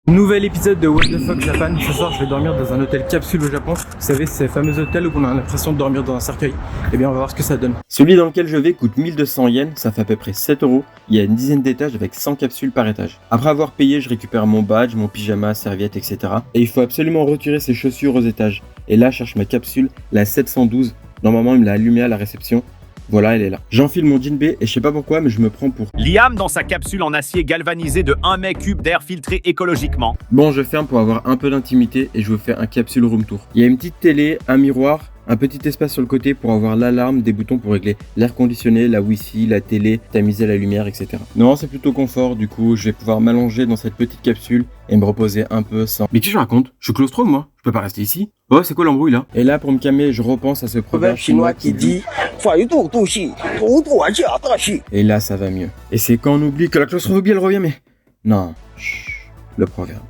Nouvel épisode de What the fuck Japan. Ce soir je vais dormir dans un hôtel capsule au Japon. Vous savez, ces fameux hôtels où on a l'impression de dormir dans un cercueil. Eh bien on va voir ce que ça donne. Celui dans lequel je vais coûte 1200 yens, ça fait à peu près 7 euros. Il y a une dizaine d'étages avec 100 capsules par étage. Après avoir payé, je récupère mon badge, mon pyjama, serviette, etc. Et il faut absolument retirer ses chaussures aux étages. Et là je cherche ma capsule, la 712. Normalement il me l'a allumée à la réception. Voilà, elle est là. J'enfile mon jean B et je sais pas pourquoi, mais je me prends pour Liam dans sa capsule en acier galvanisé de 1 mètre cube d'air filtré écologiquement. Bon, je ferme pour avoir un peu d'intimité et je vous fais un capsule room tour. Il y a une petite télé, un miroir, un petit espace sur le côté pour avoir l'alarme, des boutons pour régler l'air conditionné, la wifi, la télé, tamiser la lumière, etc. Non, c'est plutôt confort, du coup, je vais pouvoir m'allonger dans cette petite capsule et me reposer un peu sans... Mais qu'est-ce que je raconte? Je suis claustro, moi. Je peux pas rester ici. Oh, c'est quoi l'embrouille là? Et là, pour me calmer, je repense à ce proverbe chinois qui dit... Et là, ça va mieux. Et c'est quand on oublie que la claustrophobie, elle revient, mais... Non, chut, le proverbe.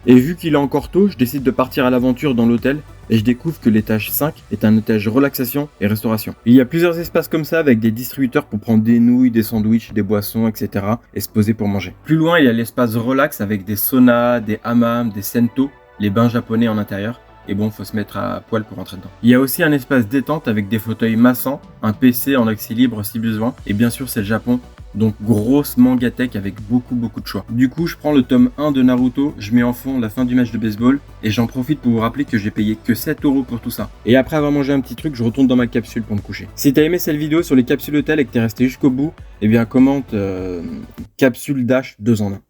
Et vu qu'il est encore tôt, je décide de partir à l'aventure dans l'hôtel et je découvre que l'étage 5 est un étage relaxation et restauration. Il y a plusieurs espaces comme ça avec des distributeurs pour prendre des nouilles, des sandwichs, des boissons, etc. et se poser pour manger. Plus loin, il y a l'espace relax avec des saunas, des hammams, des sento, les bains japonais en intérieur. Et bon, faut se mettre à poil pour rentrer dedans. Il y a aussi un espace détente avec des fauteuils massants, un PC en accès libre si besoin, et bien sûr c'est le Japon, donc grosse mangatech avec beaucoup de choix. Du coup, je prends le tome 1 de Naruto, je mets en fond la fin du match de baseball, et j'en profite pour vous rappeler que j'ai payé que 7 euros pour tout ça. Et après avoir mangé un petit truc, je retourne dans ma capsule pour me coucher. Si t'as aimé cette vidéo sur les capsules hôtels et que t'es resté jusqu'au bout, eh bien commente capsule dash 2 en 1.